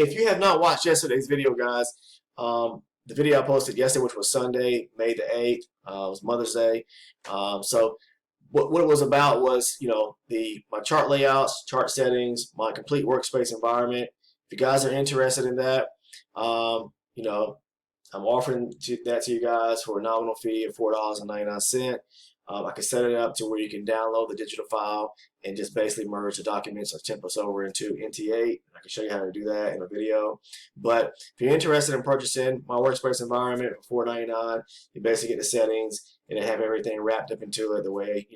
if you have not watched yesterday's video, guys, the video I posted yesterday, which was Sunday, May the 8th, was Mother's Day. So what it was about was, my chart layouts, chart settings, my complete workspace environment. If you guys are interested in that, I'm offering that to you guys for a nominal fee of $4.99. I can set it up to where you can download the digital file and just basically merge the documents or templates over into NT8. I can show you how to do that in a video. But if you're interested in purchasing my workspace environment for $4.99, you basically get the settings and have everything wrapped up into it the way,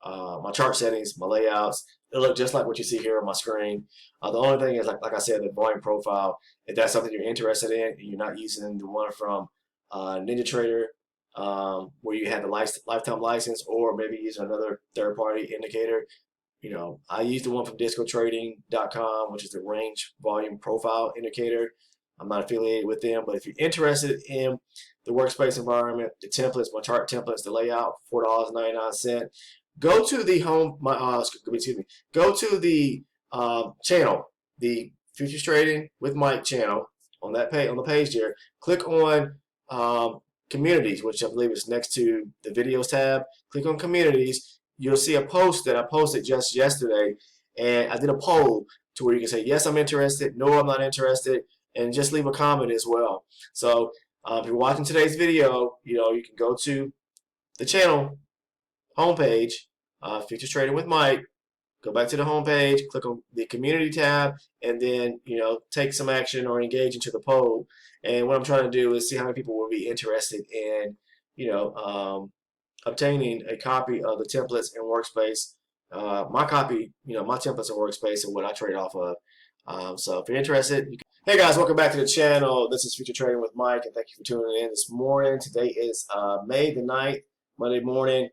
my chart settings, my layouts. It'll look just like what you see here on my screen. The only thing is, like I said, the volume profile. If that's something you're interested in, and you're not using the one from NinjaTrader, where you have the lifetime license, or maybe using another third-party indicator. I use the one from discotrading.com, which is the range volume profile indicator. I'm not affiliated with them, but if you're interested in the workspace environment, the templates, my chart templates, the layout, $4.99. Go to the go to the channel, the Futures Trading with Mike channel on that page, on the page there. Click on communities, which I believe is next to the videos tab. Click on communities. You'll see a post that I posted just yesterday, and I did a poll to where you can say yes, I'm interested, no, I'm not interested, and just leave a comment as well. So if you're watching today's video, you can go to the channel homepage, Futures Trading with Mike. Go back to the homepage, click on the community tab, and then take some action or engage into the poll. And what I'm trying to do is see how many people will be interested in obtaining a copy of the templates and workspace. My copy, my templates and workspace and what I trade off of. So if you're interested, hey guys, welcome back to the channel. This is Future Trading with Mike, and thank you for tuning in this morning. Today is May the 9th, Monday morning,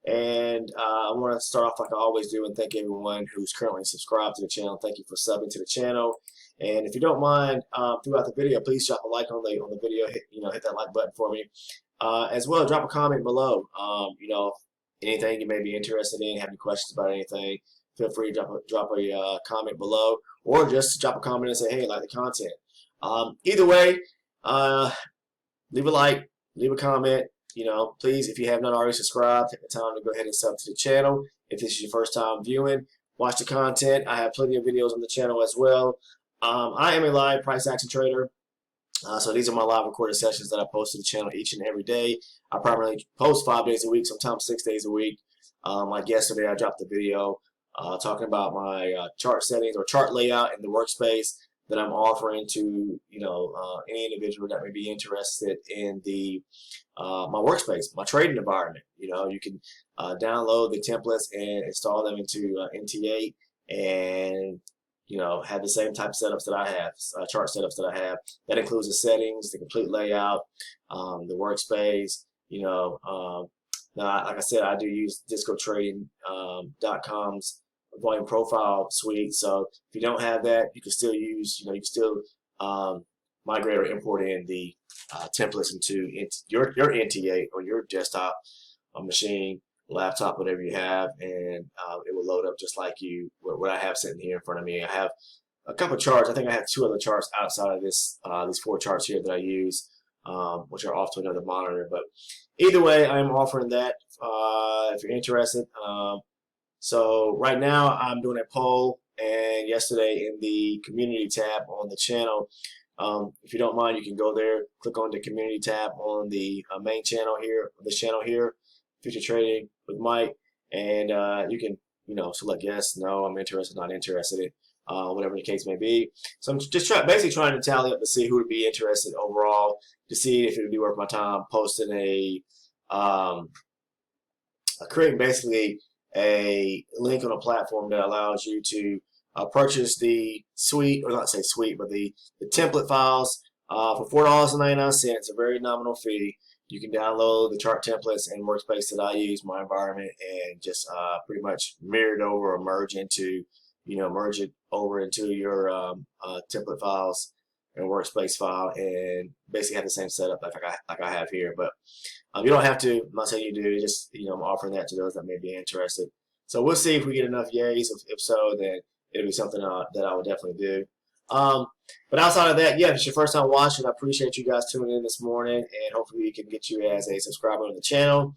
and I want to start off like I always do and thank everyone who's currently subscribed to the channel. Thank you for subbing to the channel, and if you don't mind, throughout the video, please drop a like on the video. Hit that like button for me, as well. Drop a comment below. Anything you may be interested in, have any questions about anything, feel free to drop a comment below, or just drop a comment and say, hey, I like the content. Either way, leave a like, leave a comment. Please, if you have not already subscribed, take the time to go ahead and sub to the channel. If this is your first time viewing, watch the content. I have plenty of videos on the channel as well. I am a live price action trader. So these are my live recorded sessions that I post to the channel each and every day. I primarily post 5 days a week, sometimes 6 days a week. Like yesterday, I dropped a video talking about my chart settings or chart layout in the workspace that I'm offering to any individual that may be interested in the my workspace, my trading environment. You can download the templates and install them into NT8 and have the same type of setups that I have, chart setups that I have. That includes the settings, the complete layout, the workspace. Now, like I said, I do use discotrading.com's volume profile suite. So if you don't have that, you can still use, you can still migrate or import in the templates into your NT8 or your desktop machine, laptop, whatever you have, and it will load up just like what I have sitting here in front of me. I have a couple charts. I think I have 2 other charts outside of this these 4 charts here that I use, which are off to another monitor. But either way, I am offering that if you're interested. So right now I'm doing a poll, and yesterday in the community tab on the channel, if you don't mind, you can go there, click on the community tab on the main channel here, this channel here, Future Trading with Mike, and you can select yes, no, I'm interested, not interested, whatever the case may be. So I'm just basically trying to tally up to see who would be interested overall, to see if it would be worth my time posting creating basically a link on a platform that allows you to purchase the suite, or not say suite, but the template files for $4.99, a very nominal fee. You can download the chart templates and workspace that I use, my environment, and just pretty much mirror it over or merge it over into your template files and workspace file, and basically have the same setup like I have here. But you don't have to. I'm not saying you do. Just I'm offering that to those that may be interested. So we'll see if we get enough yays. If so, then it'll be something that I would definitely do. But outside of that, yeah, if it's your first time watching, I appreciate you guys tuning in this morning, and hopefully we can get you as a subscriber on the channel.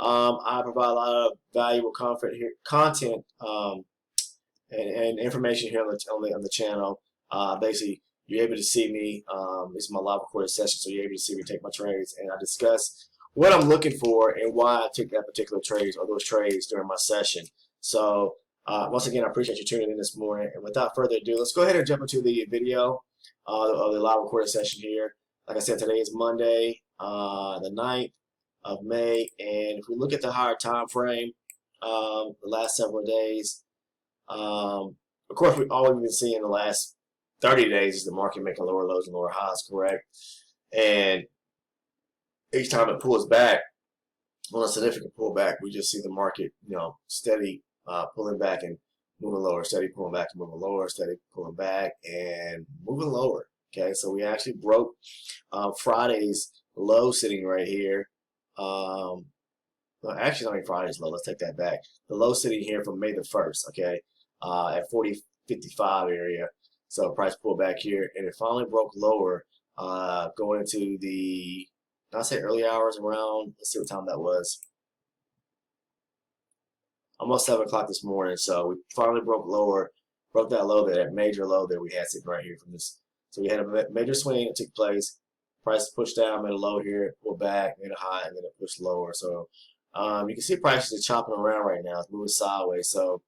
I provide a lot of valuable content and information here on the channel. Basically, you're able to see me. This is my live recorded session, so you're able to see me take my trades, and I discuss what I'm looking for and why I took that particular trade or those trades during my session. So once again, I appreciate you tuning in this morning. And without further ado, let's go ahead and jump into the video of the live recorded session here. Like I said, today is Monday, the 9th of May, and if we look at the higher time frame, the last several days, of course, all we've been seeing the last 30 days is the market making lower lows and lower highs, correct? And each time it pulls back, on a significant pullback, we just see the market, steady pulling back and moving lower, steady pulling back and moving lower, steady pulling back and moving lower. Okay, so we actually broke Friday's low sitting right here. Well, actually, not even Friday's low. Let's take that back. The low sitting here from May the 1st, okay, at 40.55 area. So price pulled back here, and it finally broke lower going into the, I say early hours around, let's see what time that was. Almost 7 o'clock this morning. So we finally broke that low there, that major low that we had sitting right here from this. So we had a major swing that took place. Price pushed down, made a low here, pulled back, made a high, and then it pushed lower. So you can see prices are chopping around right now. It's moving sideways. So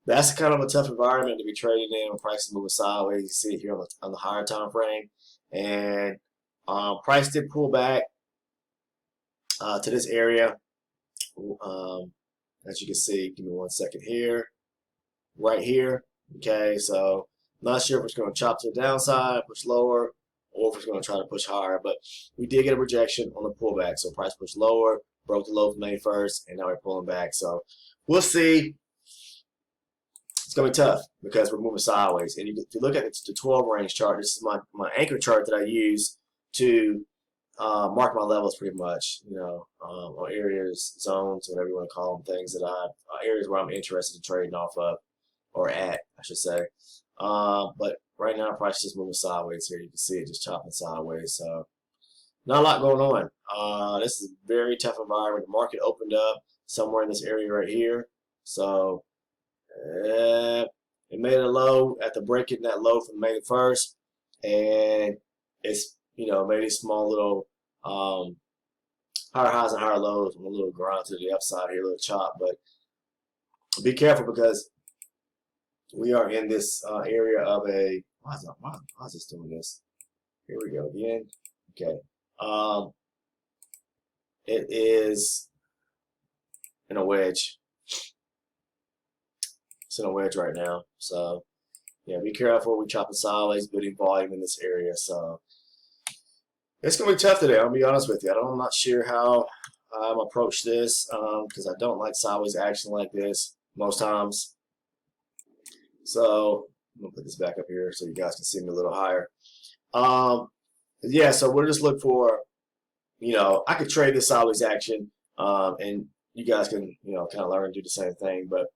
that's kind of a tough environment to be trading in when prices moving sideways. You see it here on the higher time frame. And price did pull back to this area. As you can see, give me 1 second here. Right here. Okay, so not sure if it's going to chop to the downside, push lower, or if it's going to try to push higher. But we did get a rejection on the pullback. So price pushed lower, broke the low from May 1st, and now we're pulling back. So we'll see. It's going to be tough because we're moving sideways. And if you look at the 12 range chart, this is my anchor chart that I use to mark my levels pretty much, or areas, zones, whatever you want to call them, things that areas where I'm interested in trading off of, or at, I should say. But right now, price is just moving sideways here. You can see it just chopping sideways. So not a lot going on. This is a very tough environment. The market opened up somewhere in this area right here. So it made a low after breaking that low from May the 1st, and it's made a small little higher highs and higher lows, and a little grind to the upside here, a little chop. But be careful because we are in this area of a why is this doing this? Here we go again. Okay, it is in a wedge. It's in a wedge right now. So yeah, be careful. We're chopping sideways, building volume in this area. So it's going to be tough today. I'll be honest with you. I'm not sure how I'm approach this because I don't like sideways action like this most times. So I'm going to put this back up here so you guys can see me a little higher. Yeah, so we'll just look for, I could trade this sideways action and you guys can, kind of learn and do the same thing. But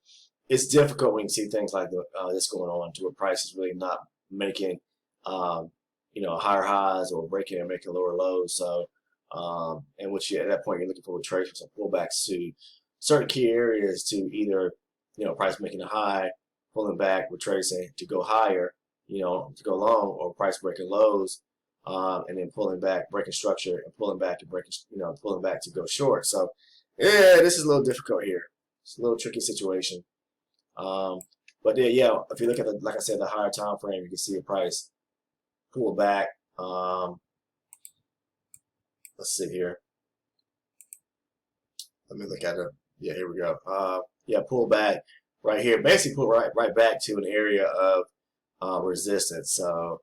it's difficult when you see things like this going on to where price is really not making higher highs or breaking and making lower lows. So, and which at that point you're looking for retracements and pullbacks to certain key areas to either, price making a high, pulling back, retracing to go higher, to go long, or price breaking lows, and then pulling back, breaking structure, and pulling back and breaking, pulling back to go short. So, yeah, this is a little difficult here. It's a little tricky situation. But yeah, if you look at like I said, the higher time frame, you can see the price pull back. Let's see here. Let me look at it. Yeah, here we go. Yeah, pull back right here. Basically, pull right back to an area of resistance. So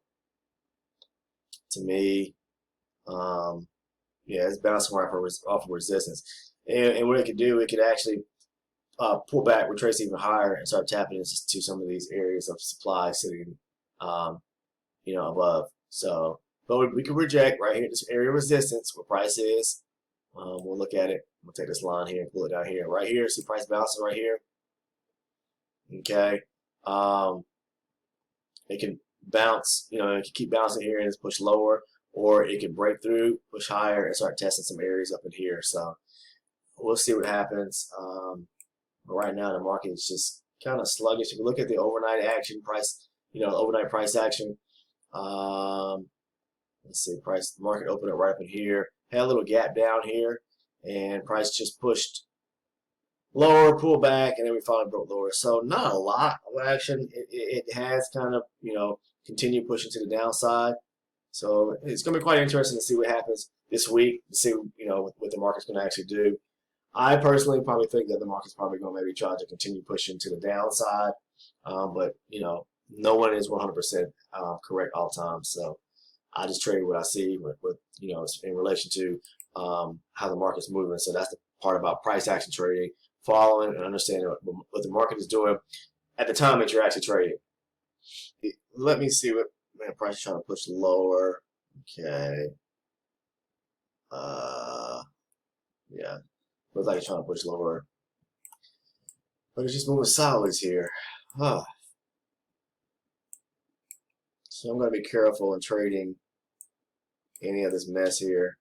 to me, yeah, it's bouncing right off of resistance. And what it could do, it could actually pull back, retrace even higher, and start tapping into some of these areas of supply sitting, above. So, but we can reject right here this area of resistance where price is. We'll look at it. We'll take this line here and pull it down here. Right here, see price bouncing right here. Okay. It can bounce. You know, it can keep bouncing here and just push lower, or it can break through, push higher, and start testing some areas up in here. So we'll see what happens. But right now, the market is just kind of sluggish. If you look at the overnight action price, you know, overnight price action. Let's see, price market opened up right up in here. Had a little gap down here, and price just pushed lower, pull back, and then we finally broke lower. So not a lot of action. It has kind of, you know, continued pushing to the downside. So it's going to be quite interesting to see what happens this week, to see, you know, what the market's going to actually do. I personally probably think that the market's probably going to maybe try to continue pushing to the downside, but, you know, no one is 100% correct all the time. So I just trade what I see with you know, in relation to how the market's moving. So that's the part about price action trading, following and understanding what the market is doing at the time that you're actually trading. Let me see what price is trying to push lower. Okay. Yeah. Looks like it's trying to push lower. But it's just moving sideways here. Huh. So I'm going to be careful in trading any of this mess here.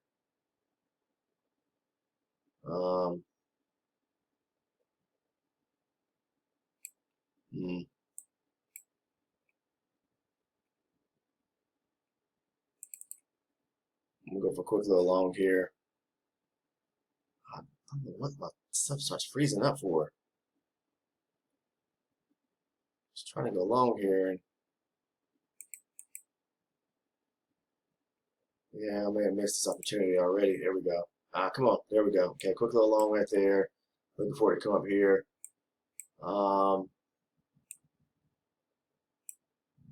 I'm going to go for a quick little long here. I don't know what my stuff starts freezing up for. Just trying to go long here. And yeah, I may have missed this opportunity already. There we go. Come on. There we go. Okay, quick little long right there. Looking for it to come up here.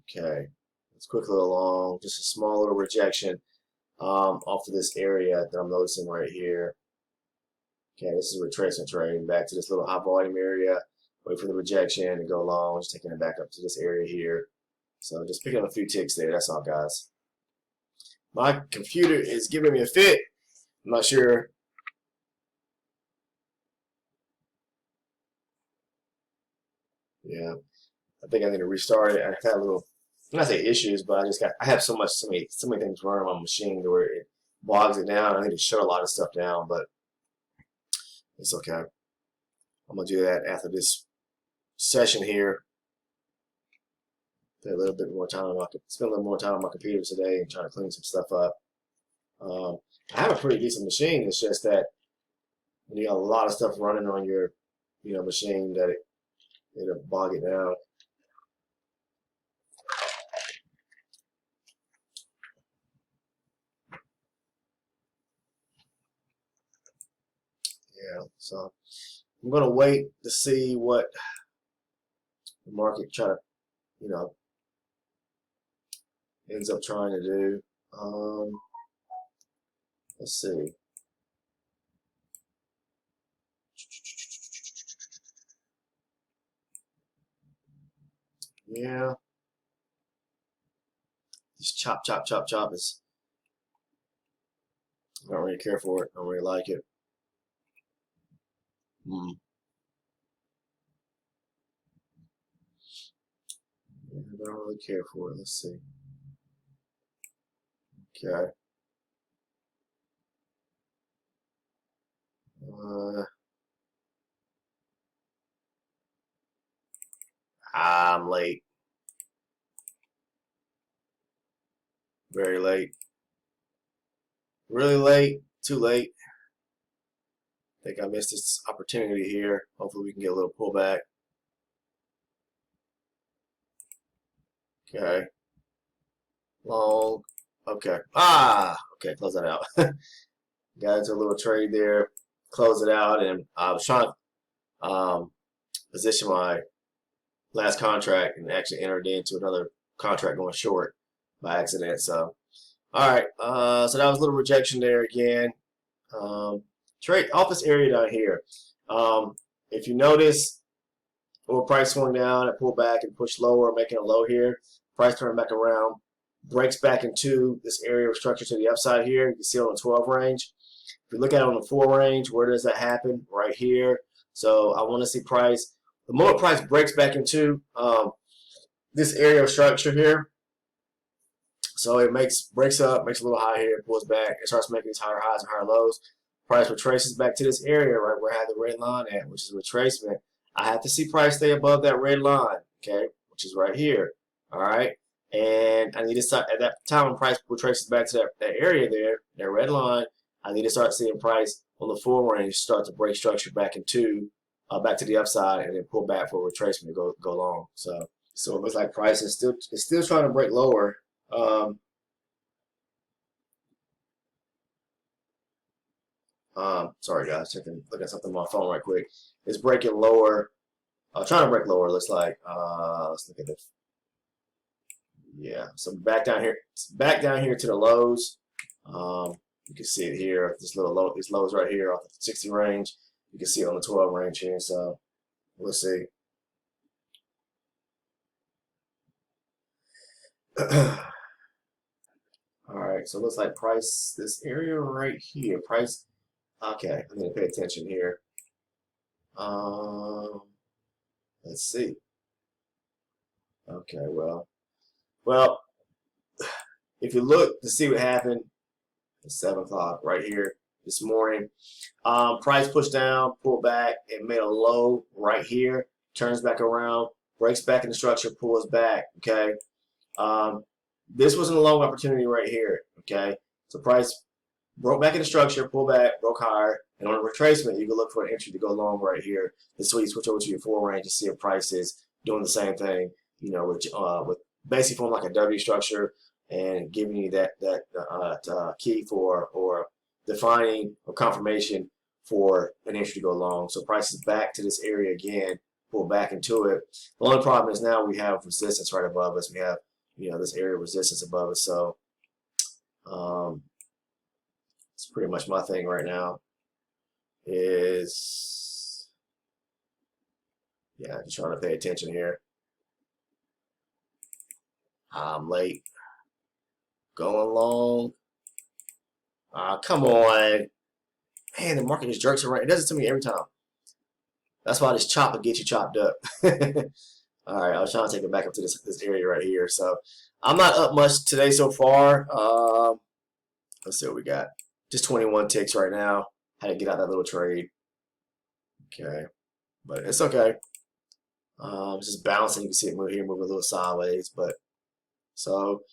Okay. Let's quick little long. Just a small little rejection off of this area that I'm noticing right here. Okay, this is retracement trading back to this little high volume area. Wait for the rejection and go long. Just taking it back up to this area here. So just picking up a few ticks there. That's all, guys. My computer is giving me a fit. I'm not sure. Yeah, I think I need to restart it. I've had a little, I'm not say issues, but I have so many things running on my machine where it bogs it down. I need to shut a lot of stuff down, but it's okay. I'm gonna do that after this session here. Spend a little bit more time on my computer today and trying to clean some stuff up. I have a pretty decent machine. It's just that when you got a lot of stuff running on your, you know, machine, that it'll bog it down. Yeah, so I'm gonna wait to see what the market try to, you know, ends up trying to do. Let's see. Yeah. Just chop, chop, chop, chop is, I don't really care for it. I don't really like it. Yeah, I don't really care for it. Let's see. Okay. I'm late. Very late. Really late. Too late. I think I missed this opportunity here. Hopefully we can get a little pullback. Okay. Long. Okay. Okay, close that out. Got into a little trade there. Close it out, and I was trying to position my last contract and actually entered into another contract going short by accident. So, all right. So that was a little rejection there again. Trade office area down here. If you notice, oil price going down, it pulled back and pushed lower, making a low here. Price turning back around, breaks back into this area of structure to the upside here. You can see it on the 12 range. If you look at it on the 4 range, where does that happen? Right here. So I want to see price. The moment price breaks back into this area of structure here, So it breaks up, makes a little high here, pulls back, it starts making these higher highs and higher lows. Price retraces back to this area right where I had the red line at, which is retracement. I have to see price stay above that red line, okay, which is right here. All right. And I need to start at that time when price retraces back to that area there, that red line. I need to start seeing price on the full range start to break structure back into back to the upside and then pull back for retracement to go long. So it looks like price is still trying to break lower. Sorry guys, look at something on my phone right quick. It's breaking lower. Trying to break lower. Looks like. Let's look at this. Yeah, so back down here to the lows. You can see it here. This little low, these lows right here off the 60 range. You can see it on the 12 range here. So we'll see. All right, so it looks like price, this area right here, price, okay, I'm gonna pay attention here. Let's see. Okay, well, if you look to see what happened at 7 o'clock right here this morning, price pushed down, pulled back, it made a low right here, turns back around, breaks back in the structure, pulls back, okay? This wasn't a long opportunity right here, okay? So price broke back in the structure, pulled back, broke higher, and on a retracement, you can look for an entry to go long right here. This way you switch over to your 4 range to see if price is doing the same thing, you know, with basically forming like a W structure and giving you that key for or defining or confirmation for an entry to go long. So price is back to this area again, pull back into it. The only problem is now we have resistance right above us. We have, you know, this area of resistance above us. So it's pretty much my thing right now is, yeah, just trying to pay attention here. I'm late. Going long. Come on. Man, the market just jerks around. It does it to me every time. That's why this chop will get you chopped up. All right, I was trying to take it back up to this area right here. So I'm not up much today so far. Let's see what we got. Just 21 ticks right now. Had to get out that little trade. Okay, but it's okay. It's just bouncing. You can see it move here, move a little sideways. But so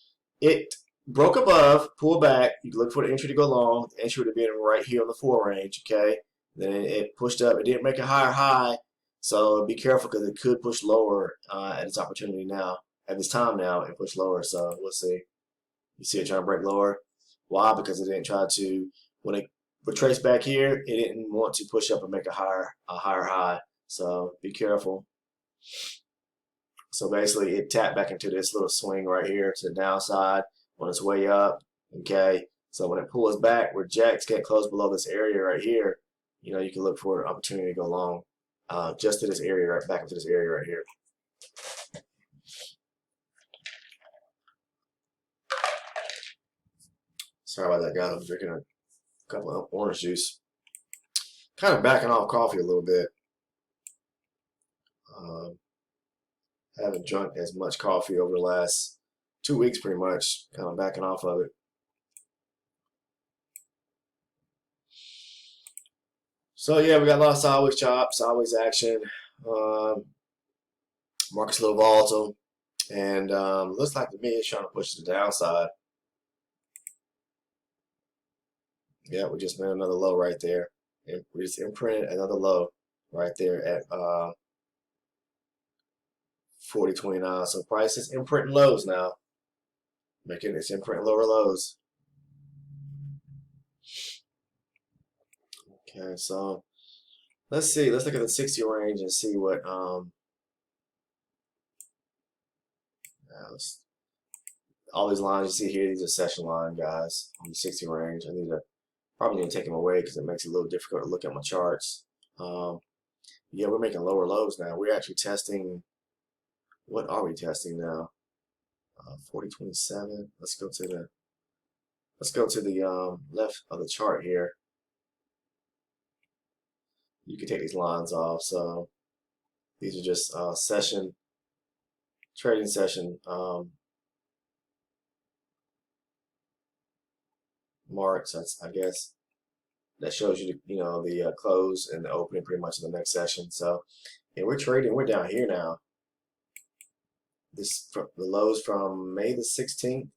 it broke above, pulled back. You can look for the entry to go long. The entry would have been right here on the 4 range. Okay, then it pushed up. It didn't make a higher high. So be careful because it could push lower at its opportunity now, at this time now, and push lower. So we'll see. You see it trying to break lower. Why? Because it didn't try to, when it retraced back here, it didn't want to push up and make a higher high. So be careful. So basically it tapped back into this little swing right here to the downside on its way up. Okay. So when it pulls back, rejects, get close below this area right here, you know, you can look for an opportunity to go long. Just to this area, right back into this area right here. Sorry about that, guys. I'm drinking a cup of orange juice. Kind of backing off coffee a little bit. Haven't drunk as much coffee over the last 2 weeks, pretty much. Kind of backing off of it. So yeah, we got a lot of sideways chops, sideways action. Market's a little volatile, and looks like to me it's trying to push to the downside. Yeah, we just made another low right there. And we just imprinted another low right there at 40.29. So price is imprinting lows now, making its imprint lower lows. Okay, so let's see. Let's look at the 60 range and see what all these lines you see here. These are session line guys on the 60 range. I need to probably need to take them away because it makes it a little difficult to look at my charts. Yeah, we're making lower lows now. We're actually testing. What are we testing now? 40.27. Let's go to the left of the chart here. You can take these lines off. So these are just trading session mark. So that's, I guess that shows you, the close and the opening pretty much in the next session. So, yeah, we're trading. We're down here now. This the lows from May the 16th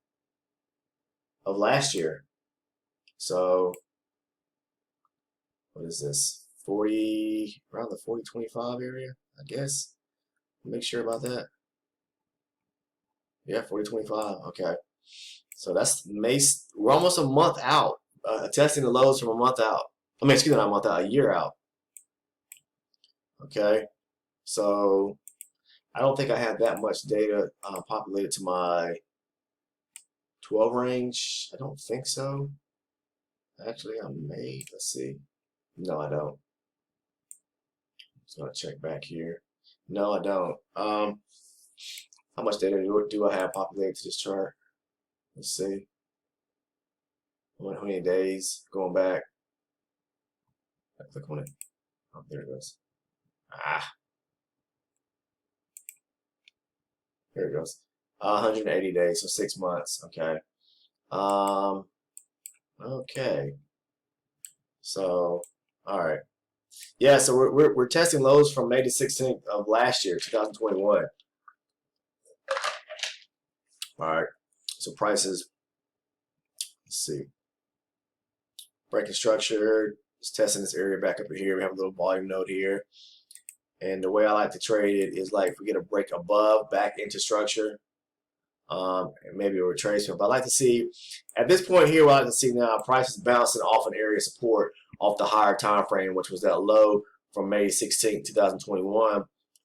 of last year. So, what is this? 40, around the 40.25 area, I guess. Make sure about that. Yeah, 40.25. Okay. So that's May. We're almost a month out. Testing the lows from a month out. I mean, excuse me, not a month out, a year out. Okay. So I don't think I have that much data populated to my 12 range. I don't think so. Actually, I may. Let's see. No, I don't. Just gonna check back here. No, I don't. How much data do I have populated to this chart? Let's see. How many days going back? I click on it. Oh, there it goes. Ah, there it goes. 180 days, so 6 months. Okay. Um. Okay. So, all right. Yeah. So we're testing lows from May the 16th of last year, 2021. All right. So prices. Let's see. Breaking structure. Just testing this area back up here. We have a little volume node here. And the way I like to trade it is like if we get a break above, back into structure, and maybe a retracement. But I like to see, at this point here, what I like to see now, prices bouncing off an area of support off the higher time frame, which was that low from May 16, 2021.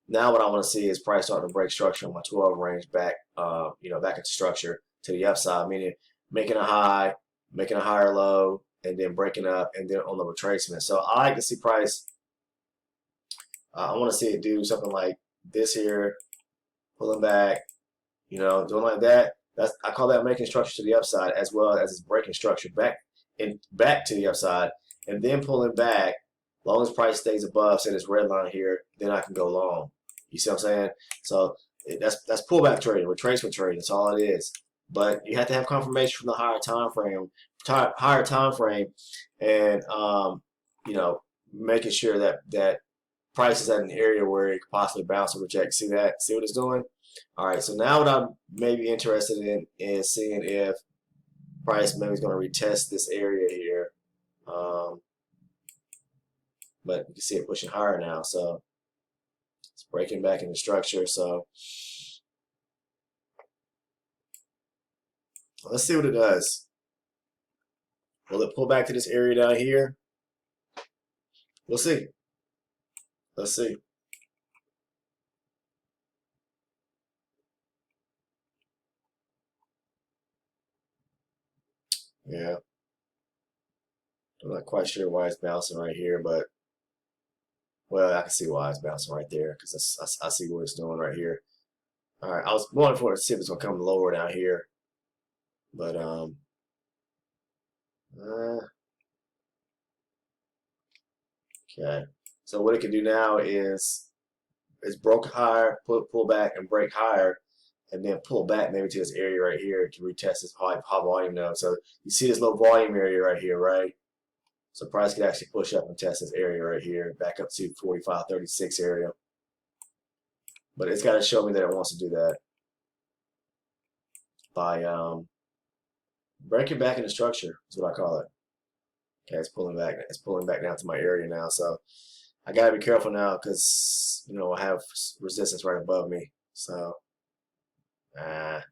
Now what I want to see is price starting to break structure on my 12 range back, back into structure to the upside, meaning making a high, making a higher low, and then breaking up, and then on the retracement. So I like to see price. I want to see it do something like this here, pulling back, doing like that. I call that making structure to the upside, as well as it's breaking structure back to the upside, and then pulling back. As long as price stays above, say this red line here, then I can go long. You see what I'm saying? So that's pullback trading, retracement trading. That's all it is. But you have to have confirmation from the higher time frame, and making sure that price is at an area where it could possibly bounce or reject. See that? See what it's doing? All right. So now what I'm maybe interested in is seeing if price maybe is going to retest this area here. But you can see it pushing higher now. So it's breaking back into structure. So let's see what it does. Will it pull back to this area down here? We'll see. Let's see. Yeah. I'm not quite sure why it's bouncing right here, but well, I can see why it's bouncing right there because I see what it's doing right here. All right, I was wondering for it to see if it's gonna come lower down here, but okay. So what it can do now is broke higher, pull back and break higher, and then pull back maybe to this area right here to retest this high volume node. So you see this low volume area right here, right? So price could actually push up and test this area right here, back up to 45.36 area. But it's got to show me that it wants to do that by breaking back into structure is what I call it. Okay, it's pulling back. It's pulling back down to my area now. So I gotta be careful now because I have resistance right above me. So okay,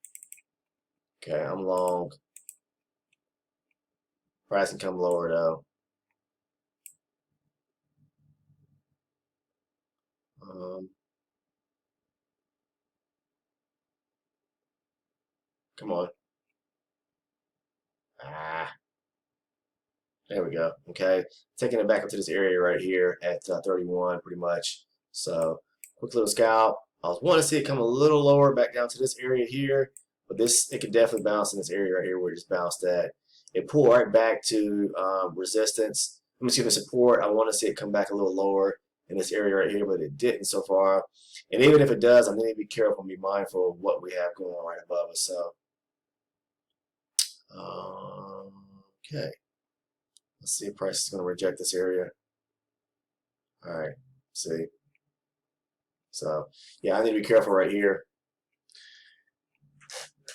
I'm long. Price can come lower though. Come on. There we go. Okay, taking it back up to this area right here at 31, pretty much. So quick little scalp. I was wanting to see it come a little lower back down to this area here, but it could definitely bounce in this area right here where it just bounced at. It pulled right back to resistance. Let me see the support. I want to see it come back a little lower in this area right here, but it didn't so far. And even if it does, I need to be careful and be mindful of what we have going on right above us. So Okay. Let's see if price is going to reject this area. All right. See. So yeah, I need to be careful right here.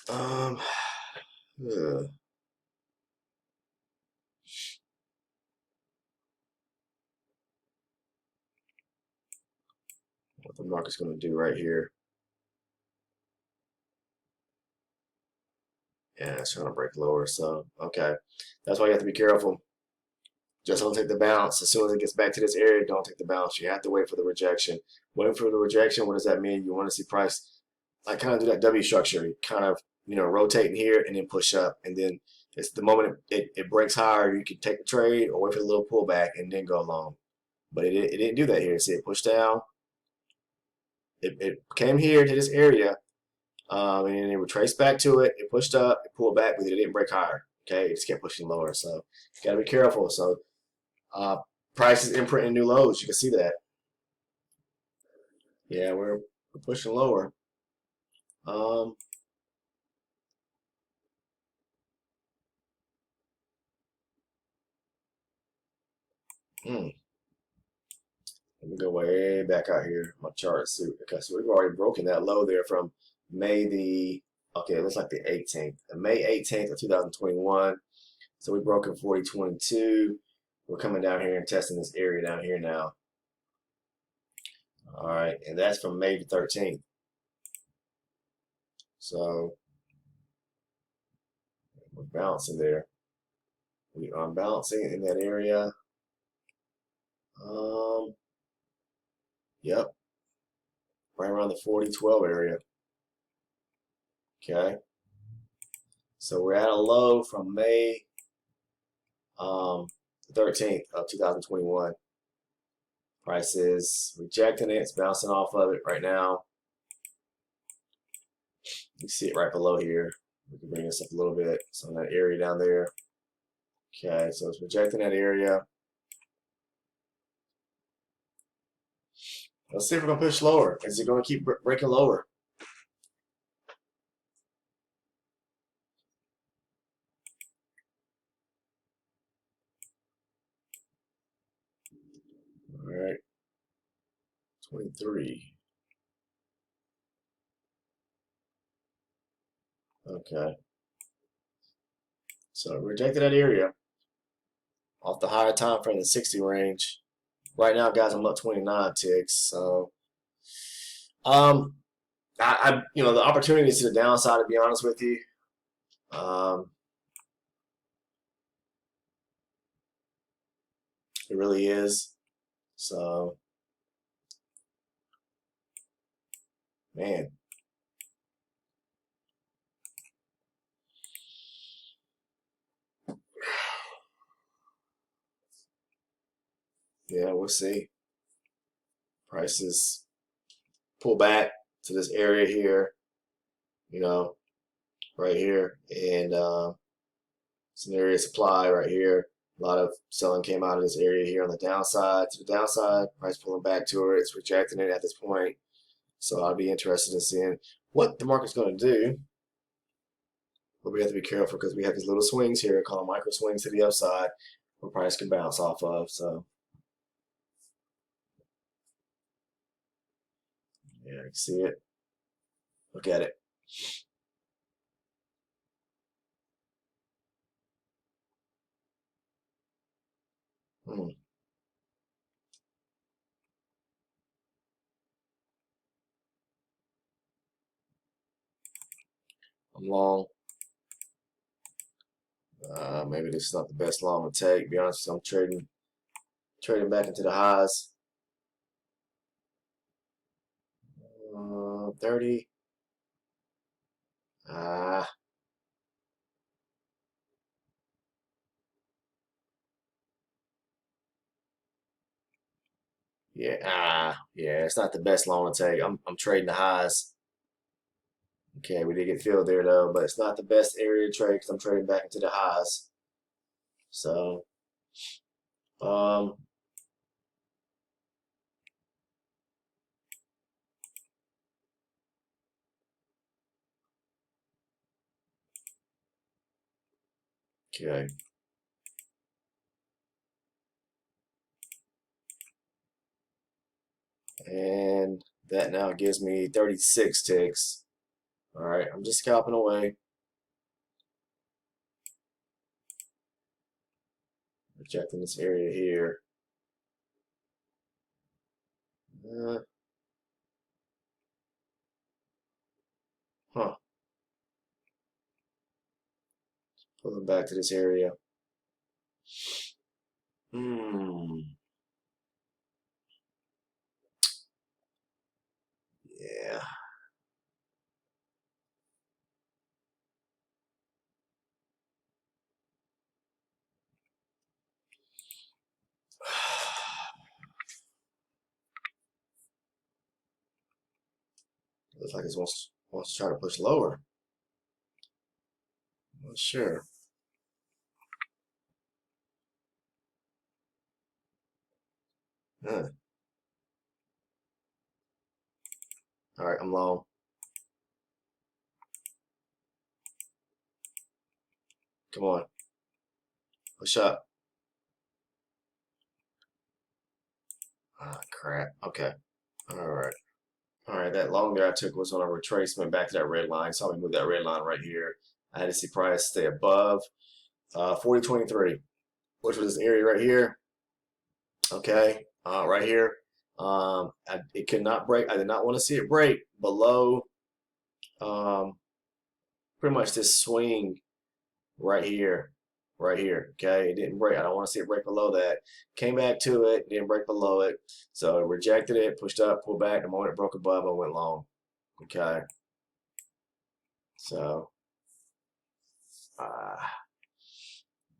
Um. ugh. What the market's going to do right here. Yeah, it's trying to break lower. So okay, that's why you have to be careful. Just don't take the bounce. As soon as it gets back to this area, don't take the bounce. You have to wait for the rejection. Waiting for the rejection, what does that mean? You want to see price like kind of do that W structure. You kind of, rotating here and then push up. And then it's the moment it breaks higher, you can take the trade or wait for the little pullback and then go long. But it didn't do that here. See, it pushed down. It came here to this area, and it retraced back to it. It pushed up, it pulled back, but it didn't break higher. Okay, it just kept pushing lower. So you got to be careful. So uh, price is imprinting new lows. You can see that. Yeah, we're pushing lower. Um, hmm, Let me go way back out here. My chart. See, okay, so we've already broken that low there from May the. Okay, it looks like the 18th, May 18th of 2021. So we broke in 40.22. We're coming down here and testing this area down here now. All right, and that's from May the 13th. So we're bouncing there. We are bouncing in that area. Um, yep, right around the 40.12 area. Okay, so we're at a low from May 13th of 2021. Price is rejecting it. It's bouncing off of it right now. You see it right below here. We can bring this up a little bit. So in that area down there. Okay, so it's rejecting that area. Let's see if we're going to push lower. Is it going to keep breaking lower? All right, 23. Okay, so rejected that area off the higher time frame, the 60 range. Right now, guys, I'm up 29 ticks. So, um, the opportunity is to the downside. To be honest with you, um, it really is. So, man, yeah, we'll see. Prices pull back to this area here, you know, right here, and it's an area of supply right here. A lot of selling came out of this area here on the downside. To the downside, price pulling back to it. It's rejecting it at this point. So I'll be interested in seeing what the market's going to do. But we have to be careful because we have these little swings here, called micro swings to the upside, where price can bounce off of. So yeah, you can see it. Look at it. Hmm. I'm long. Maybe this is not the best long to take. To be honest, I'm trading back into the highs. 30. Ah, yeah. Yeah. It's not the best long to take. I'm trading the highs. Okay, we did get filled there though, but it's not the best area to trade because I'm trading back into the highs. So, um, okay. And that now gives me 36 ticks. All right, I'm just scalping away. Rejecting this area here. Uh, huh. Pulling back to this area. Hmm. Yeah. Looks like it wants to try to push lower. Not sure. Huh. All right, I'm long. Come on. Push up. Ah, crap. Okay. All right. All right. That long there I took was on a retracement back to that red line. Saw me move that red line right here. I had to see price stay above 40.23, which was this area right here. Okay. Right here. It could not break. I did not want to see it break below um, pretty much this swing right here, right here. Okay, it didn't break. I don't want to see it break below that. Came back to it, didn't break below it, so it rejected it, pushed up, pulled back. The moment it broke above, I went long. Okay, so uh,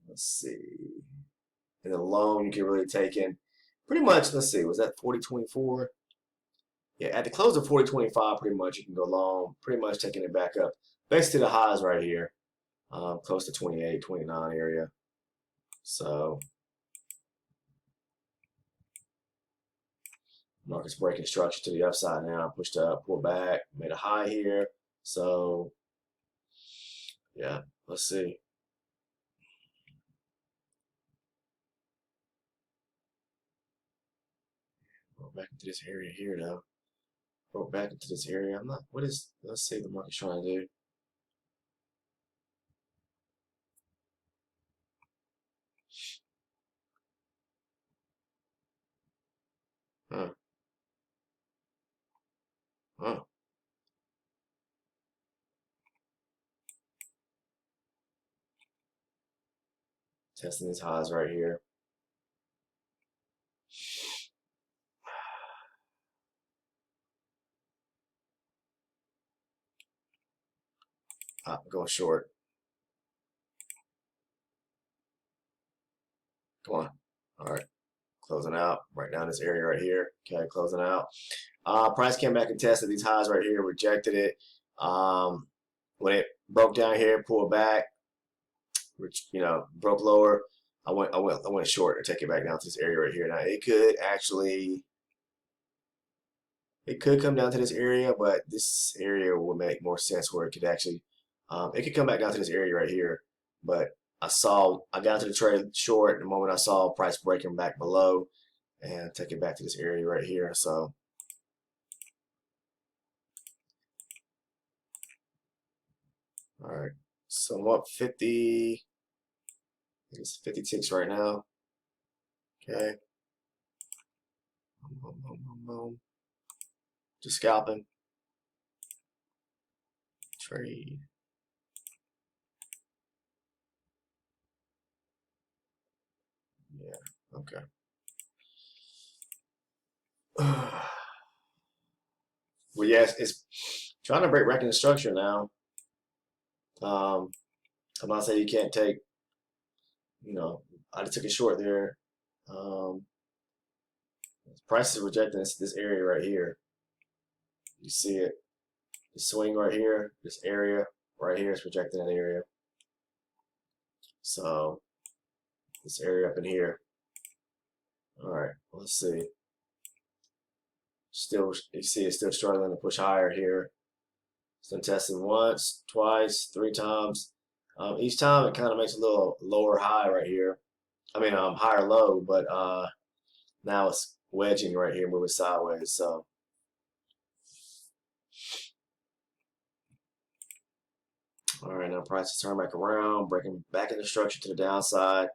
let's see. And the long you can really take in pretty much. Let's see, was that 40.24? Yeah, at the close of 40.25, pretty much you can go long. Pretty much taking it back up, basically the highs right here, close to 28, 29 area. So market's breaking structure to the upside now. Pushed up, pulled back, made a high here. So, yeah, let's see. Broke back into this area here, though. Broke back into this area. I'm not, what is, let's see what the market's trying to do. Huh, huh. Testing these highs right here. Going short. Come on. All right. Closing out right down this area right here. Okay, closing out. Price came back and tested these highs right here, rejected it. When it broke down here, pulled back, which broke lower. I went short and take it back down to this area right here. Now it could come down to this area, but this area will make more sense where it could actually it could come back down to this area right here. But I got to the trade short the moment I saw price breaking back below and take it back to this area right here. So all right, so I'm up 50. I think it's 50 ticks right now. Okay. Boom, boom, boom, boom. Just scalping. Trade. Yeah. Okay. Well, yes, it's trying to break record structure now. Um, I'm not saying you can't take, I just took it short there. Um, price is rejecting this area right here. You see it. The swing right here, this area right here is rejecting that area. So this area up in here. All right, let's see. Still, you see it's still struggling to push higher here. It's been tested once, twice, three times. Each time it kind of makes a little lower high right here. I mean, higher low, but now it's wedging right here, moving sideways. So all right, now price is turn back around, breaking back into structure to the downside.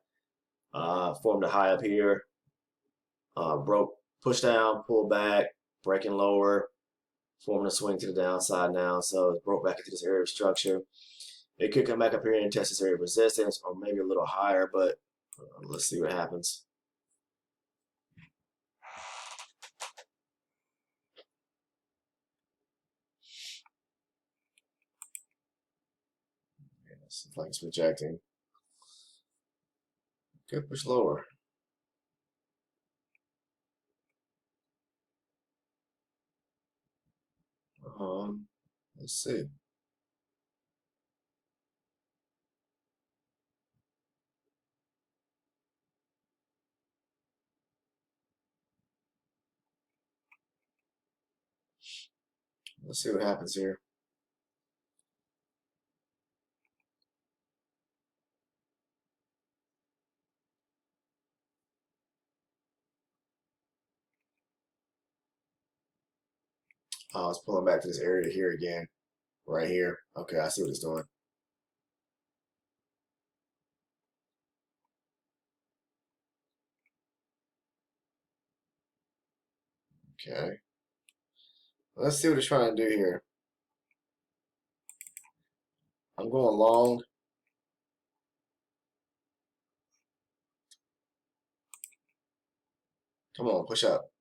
Formed a high up here. Broke, push down, pull back, breaking lower, forming a swing to the downside now. So it broke back into this area of structure. It could come back up here and test this area of resistance, or maybe a little higher, but let's see what happens. Yes, it's like it's rejecting. Could push lower. Let's see. Let's see what happens here. Oh, it's pulling back to this area here again. Right here. Okay, I see what it's doing. Okay. Let's see what it's trying to do here. I'm going long. Come on, push up.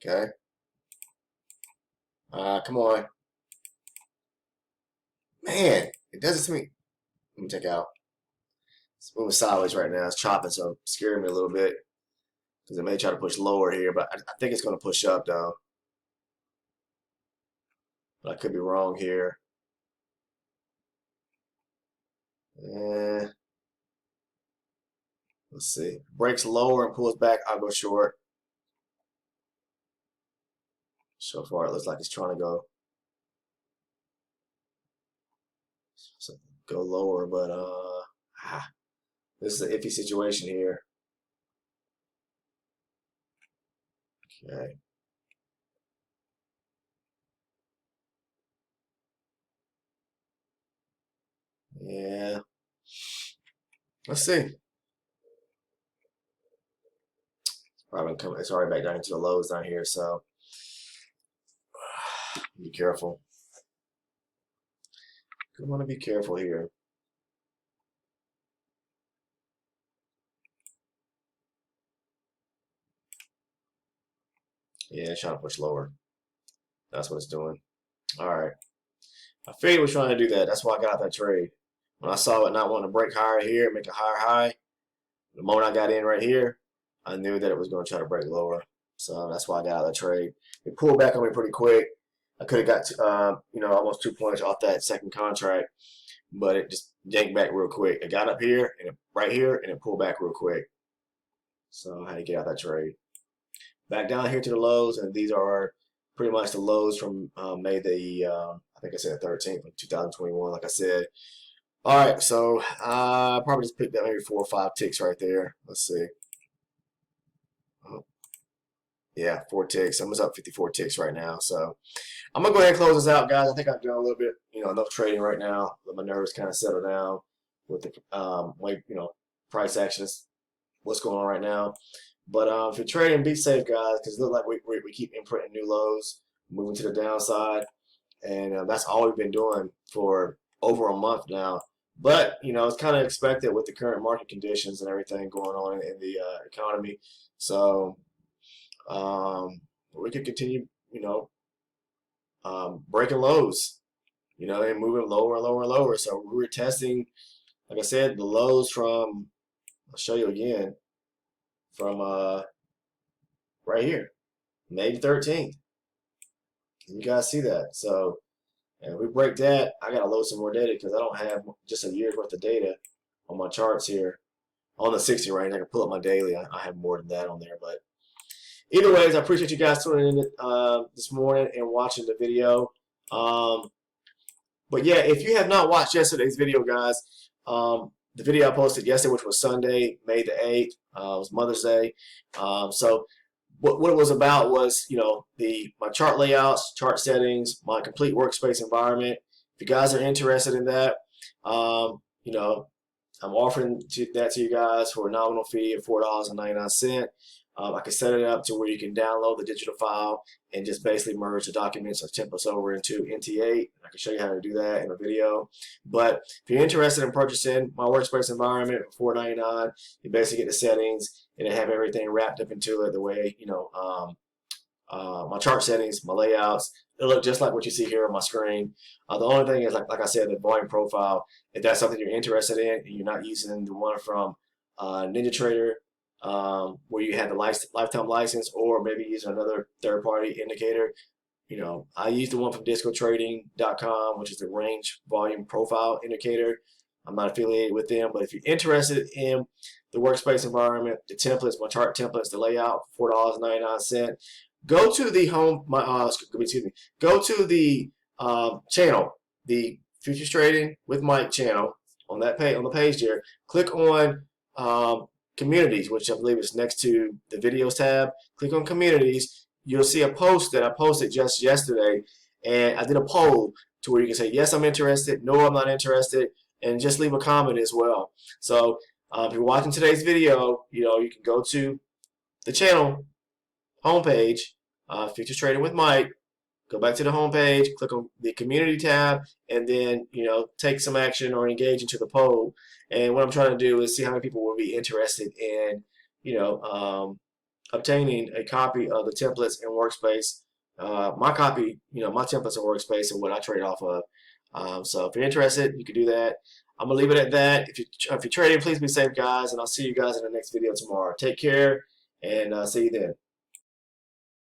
Okay. Come on. Man, it does it to me. Let me check out. It's moving sideways right now. It's chopping, so it's scaring me a little bit because it may try to push lower here, but I think it's going to push up though. But I could be wrong here. Eh, let's see. Breaks lower and pulls back. I'll go short. So far, it looks like it's trying to go lower, but this is an iffy situation here. Okay. Yeah. Let's see. Probably coming. It's already back down into the lows down here, so be careful. You want to be careful here. Yeah, it's trying to push lower. That's what it's doing. All right. I figured it was trying to do that. That's why I got that trade. When I saw it not wanting to break higher here, make a higher high, the moment I got in right here, I knew that it was going to try to break lower. So that's why I got out of that trade. It pulled back on me pretty quick. I could have got, almost 2 points off that second contract, but it just yanked back real quick. It got up here and right here, and it pulled back real quick. So I had to get out that trade. Back down here to the lows, and these are pretty much the lows from May the, I think I said 13th of 2021, like I said. All right, so probably just picked up maybe 4 or 5 ticks right there. Let's see. Oh, yeah, 4 ticks. I'm up 54 ticks right now. So I'm gonna go ahead and close this out, guys. I think I've done a little bit, enough trading right now. Let my nerves kind of settle down with the way, price actions, what's going on right now. But if you're trading, be safe, guys, because it looks like we keep imprinting new lows, moving to the downside, and that's all we've been doing for over a month now. But it's kind of expected with the current market conditions and everything going on in the economy. So we could continue, breaking lows, and moving lower and lower and lower. So we were testing, like I said, the lows from. I'll show you again from right here, May 13th. You guys see that? So, and if we break that, I gotta load some more data because I don't have just a year's worth of data on my charts here. On the 60 range, I can pull up my daily. I have more than that on there, but Either ways, I appreciate you guys tuning in this morning and watching the video. But yeah, if you have not watched yesterday's video, guys, the video I posted yesterday, which was Sunday, May the 8th, was Mother's Day. So what it was about was, my chart layouts, chart settings, my complete workspace environment. If you guys are interested in that, I'm offering that to you guys for a nominal fee of $4.99. I can set it up to where you can download the digital file and just basically merge the documents or templates over into NT8. I can show you how to do that in a video. But if you're interested in purchasing my workspace environment for $4.99, you basically get the settings and have everything wrapped up into it the way, my chart settings, my layouts. It look just like what you see here on my screen. The only thing is, like I said, the volume profile. If that's something you're interested in and you're not using the one from NinjaTrader, where you had the lifetime license, or maybe using another third-party indicator, I use the one from discotrading.com, which is the range volume profile indicator. I'm not affiliated with them, but if you're interested in the workspace environment, the templates, my chart templates, the layout, $4.99. Go to the go to the channel, the Futures Trading with Mike channel on that page, on the page there. Click on communities, which I believe is next to the videos tab. Click on communities. You'll see a post that I posted just yesterday, and I did a poll to where you can say yes, I'm interested, no, I'm not interested, and just leave a comment as well. So if you're watching today's video, you can go to the channel homepage, Futures Trading with Mike. Go back to the homepage, click on the community tab, and then take some action or engage into the poll. And what I'm trying to do is see how many people will be interested in obtaining a copy of the templates and workspace. My copy, my templates and workspace and what I trade off of. So if you're interested, you can do that. I'm gonna leave it at that. If you're trading, please be safe, guys, and I'll see you guys in the next video tomorrow. Take care, and see you then.